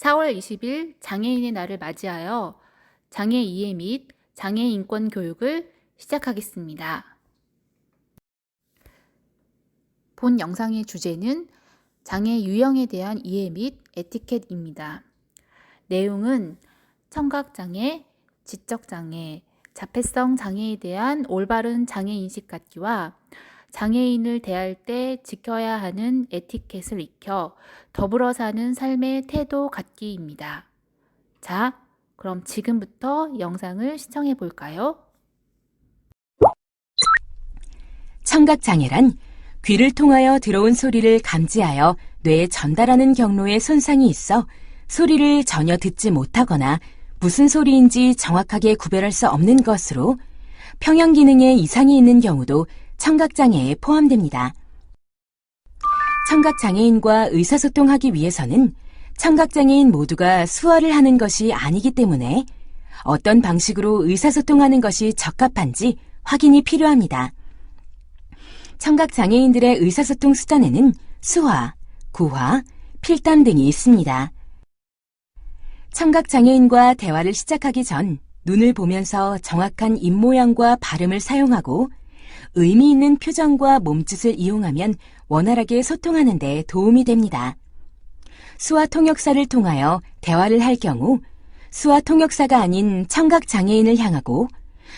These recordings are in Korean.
4월 20일 장애인의 날을 맞이하여 장애 이해 및 장애 인권 교육을 시작하겠습니다. 본 영상의 주제는 장애 유형에 대한 이해 및 에티켓입니다. 내용은 청각장애, 지적장애, 자폐성 장애에 대한 올바른 장애인식 갖기와 장애인을 대할 때 지켜야 하는 에티켓을 익혀 더불어 사는 삶의 태도 갖기입니다. 자, 그럼 지금부터 영상을 시청해 볼까요? 청각장애란 귀를 통하여 들어온 소리를 감지하여 뇌에 전달하는 경로에 손상이 있어 소리를 전혀 듣지 못하거나 무슨 소리인지 정확하게 구별할 수 없는 것으로 평형 기능에 이상이 있는 경우도 청각장애에 포함됩니다. 청각장애인과 의사소통하기 위해서는 청각장애인 모두가 수화를 하는 것이 아니기 때문에 어떤 방식으로 의사소통하는 것이 적합한지 확인이 필요합니다. 청각장애인들의 의사소통 수단에는 수화, 구화, 필담 등이 있습니다. 청각장애인과 대화를 시작하기 전 눈을 보면서 정확한 입모양과 발음을 사용하고 의미 있는 표정과 몸짓을 이용하면 원활하게 소통하는 데 도움이 됩니다. 수화 통역사를 통하여 대화를 할 경우 수화 통역사가 아닌 청각장애인을 향하고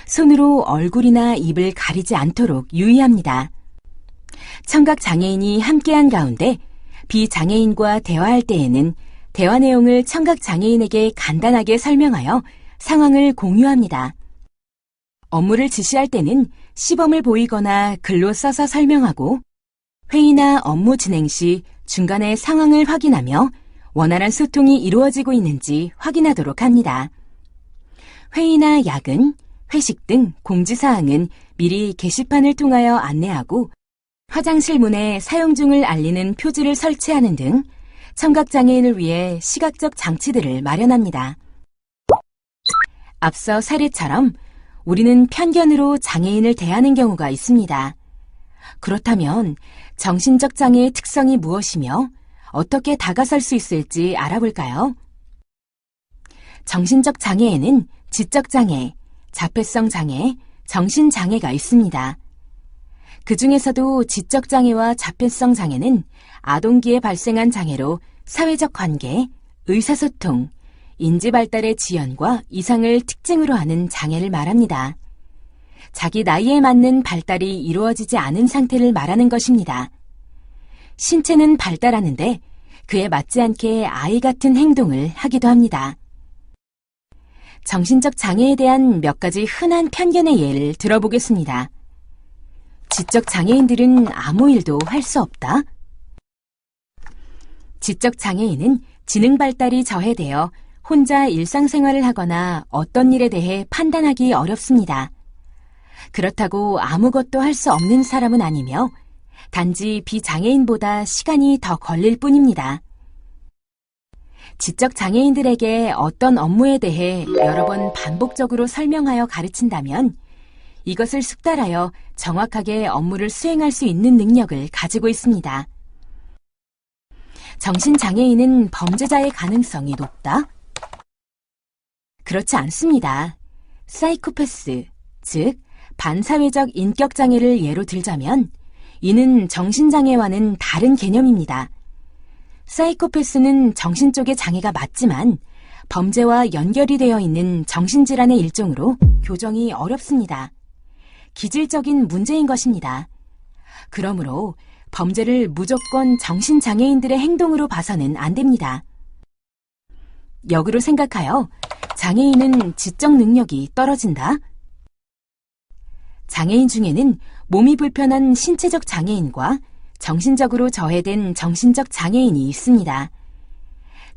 손으로 얼굴이나 입을 가리지 않도록 유의합니다. 청각장애인이 함께한 가운데 비장애인과 대화할 때에는 대화 내용을 청각장애인에게 간단하게 설명하여 상황을 공유합니다. 업무를 지시할 때는 시범을 보이거나 글로 써서 설명하고 회의나 업무 진행 시 중간에 상황을 확인하며 원활한 소통이 이루어지고 있는지 확인하도록 합니다. 회의나 야근, 회식 등 공지사항은 미리 게시판을 통하여 안내하고 화장실 문에 사용 중을 알리는 표지를 설치하는 등 청각장애인을 위해 시각적 장치들을 마련합니다. 앞서 사례처럼 우리는 편견으로 장애인을 대하는 경우가 있습니다. 그렇다면 정신적 장애의 특성이 무엇이며 어떻게 다가설 수 있을지 알아볼까요? 정신적 장애에는 지적 장애, 자폐성 장애, 정신장애가 있습니다. 그 중에서도 지적 장애와 자폐성 장애는 아동기에 발생한 장애로 사회적 관계, 의사소통, 인지발달의 지연과 이상을 특징으로 하는 장애를 말합니다. 자기 나이에 맞는 발달이 이루어지지 않은 상태를 말하는 것입니다. 신체는 발달하는데 그에 맞지 않게 아이 같은 행동을 하기도 합니다. 정신적 장애에 대한 몇 가지 흔한 편견의 예를 들어보겠습니다. 지적 장애인들은 아무 일도 할 수 없다. 지적 장애인은 지능 발달이 저해되어 혼자 일상생활을 하거나 어떤 일에 대해 판단하기 어렵습니다. 그렇다고 아무것도 할 수 없는 사람은 아니며 단지 비장애인보다 시간이 더 걸릴 뿐입니다. 지적 장애인들에게 어떤 업무에 대해 여러 번 반복적으로 설명하여 가르친다면 이것을 숙달하여 정확하게 업무를 수행할 수 있는 능력을 가지고 있습니다. 정신장애인은 범죄자의 가능성이 높다? 그렇지 않습니다. 사이코패스, 즉 반사회적 인격장애를 예로 들자면 이는 정신장애와는 다른 개념입니다. 사이코패스는 정신 쪽의 장애가 맞지만 범죄와 연결이 되어 있는 정신질환의 일종으로 교정이 어렵습니다. 기질적인 문제인 것입니다. 그러므로 범죄를 무조건 정신장애인들의 행동으로 봐서는 안 됩니다. 역으로 생각하여 장애인은 지적 능력이 떨어진다? 장애인 중에는 몸이 불편한 신체적 장애인과 정신적으로 저해된 정신적 장애인이 있습니다.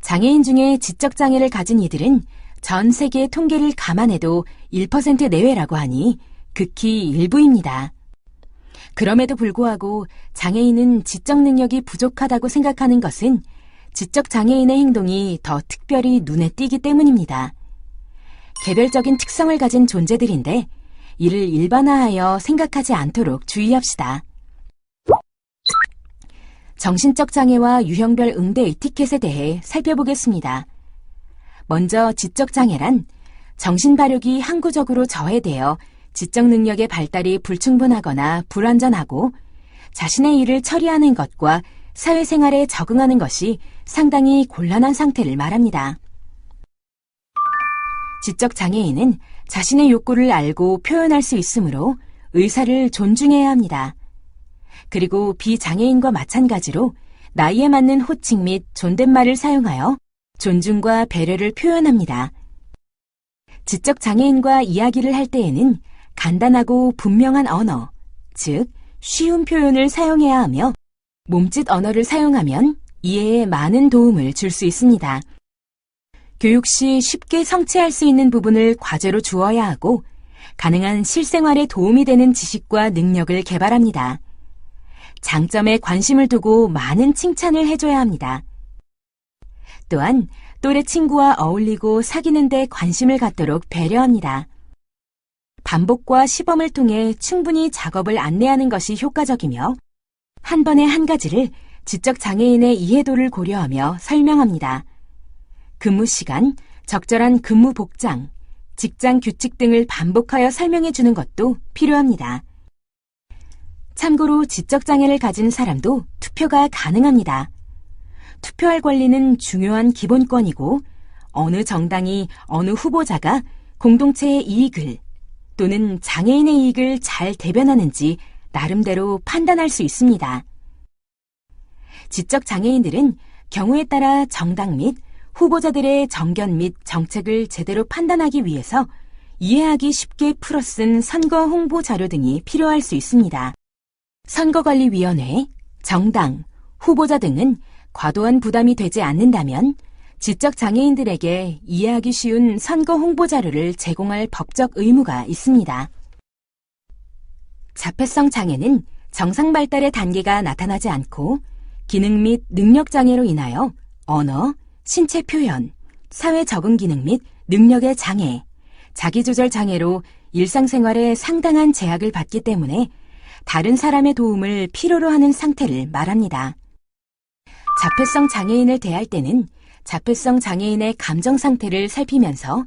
장애인 중에 지적 장애를 가진 이들은 전 세계 통계를 감안해도 1% 내외라고 하니 극히 일부입니다. 그럼에도 불구하고 장애인은 지적 능력이 부족하다고 생각하는 것은 지적 장애인의 행동이 더 특별히 눈에 띄기 때문입니다. 개별적인 특성을 가진 존재들인데 이를 일반화하여 생각하지 않도록 주의합시다. 정신적 장애와 유형별 응대 에티켓에 대해 살펴보겠습니다. 먼저 지적장애란 정신발육이 항구적으로 저해되어 지적 능력의 발달이 불충분하거나 불완전하고 자신의 일을 처리하는 것과 사회생활에 적응하는 것이 상당히 곤란한 상태를 말합니다. 지적장애인은 자신의 욕구를 알고 표현할 수 있으므로 의사를 존중해야 합니다. 그리고 비장애인과 마찬가지로 나이에 맞는 호칭 및 존댓말을 사용하여 존중과 배려를 표현합니다. 지적장애인과 이야기를 할 때에는 간단하고 분명한 언어, 즉 쉬운 표현을 사용해야 하며 몸짓 언어를 사용하면 이해에 많은 도움을 줄 수 있습니다. 교육 시 쉽게 성취할 수 있는 부분을 과제로 주어야 하고 가능한 실생활에 도움이 되는 지식과 능력을 개발합니다. 장점에 관심을 두고 많은 칭찬을 해줘야 합니다. 또한 또래 친구와 어울리고 사귀는 데 관심을 갖도록 배려합니다. 반복과 시범을 통해 충분히 작업을 안내하는 것이 효과적이며 한 번에 한 가지를 지적장애인의 이해도를 고려하며 설명합니다. 근무 시간, 적절한 근무 복장, 직장 규칙 등을 반복하여 설명해 주는 것도 필요합니다. 참고로 지적장애를 가진 사람도 투표가 가능합니다. 투표할 권리는 중요한 기본권이고 어느 정당이 어느 후보자가 공동체의 이익을 또는 장애인의 이익을 잘 대변하는지 나름대로 판단할 수 있습니다. 지적장애인들은 경우에 따라 정당 및 후보자들의 정견 및 정책을 제대로 판단하기 위해서 이해하기 쉽게 풀어 쓴 선거 홍보 자료 등이 필요할 수 있습니다. 선거관리위원회, 정당, 후보자 등은 과도한 부담이 되지 않는다면 지적장애인들에게 이해하기 쉬운 선거 홍보 자료를 제공할 법적 의무가 있습니다. 자폐성 장애는 정상 발달의 단계가 나타나지 않고 기능 및 능력 장애로 인하여 언어, 신체 표현, 사회 적응 기능 및 능력의 장애, 자기조절 장애로 일상생활에 상당한 제약을 받기 때문에 다른 사람의 도움을 필요로 하는 상태를 말합니다. 자폐성 장애인을 대할 때는 자폐성 장애인의 감정 상태를 살피면서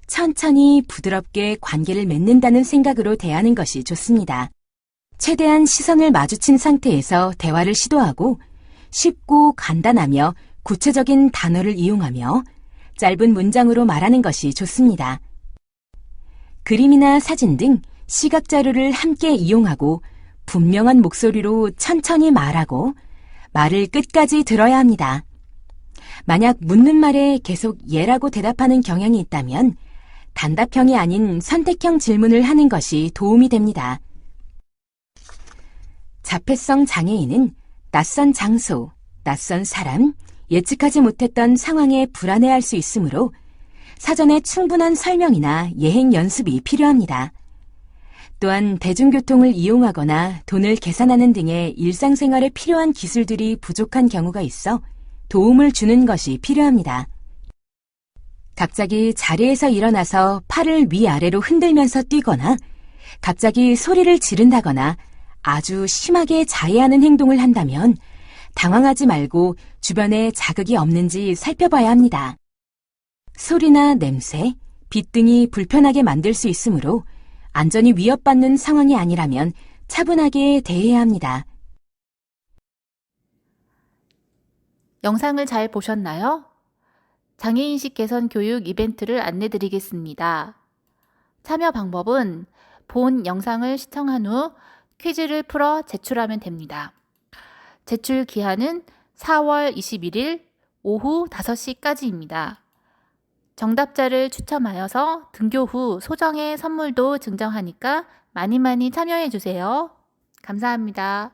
천천히 부드럽게 관계를 맺는다는 생각으로 대하는 것이 좋습니다. 최대한 시선을 마주친 상태에서 대화를 시도하고 쉽고 간단하며 구체적인 단어를 이용하며 짧은 문장으로 말하는 것이 좋습니다. 그림이나 사진 등 시각 자료를 함께 이용하고 분명한 목소리로 천천히 말하고 말을 끝까지 들어야 합니다. 만약 묻는 말에 계속 예라고 대답하는 경향이 있다면 단답형이 아닌 선택형 질문을 하는 것이 도움이 됩니다. 자폐성 장애인은 낯선 장소, 낯선 사람, 예측하지 못했던 상황에 불안해할 수 있으므로 사전에 충분한 설명이나 예행 연습이 필요합니다. 또한 대중교통을 이용하거나 돈을 계산하는 등의 일상생활에 필요한 기술들이 부족한 경우가 있어 도움을 주는 것이 필요합니다. 갑자기 자리에서 일어나서 팔을 위아래로 흔들면서 뛰거나 갑자기 소리를 지른다거나 아주 심하게 자해하는 행동을 한다면 당황하지 말고 주변에 자극이 없는지 살펴봐야 합니다. 소리나 냄새, 빛 등이 불편하게 만들 수 있으므로 안전이 위협받는 상황이 아니라면 차분하게 대해야 합니다. 영상을 잘 보셨나요? 장애인식 개선 교육 이벤트를 안내드리겠습니다. 참여 방법은 본 영상을 시청한 후 퀴즈를 풀어 제출하면 됩니다. 제출 기한은 4월 21일 오후 5시까지입니다. 정답자를 추첨하여서 등교 후 소정의 선물도 증정하니까 많이 참여해 주세요. 감사합니다.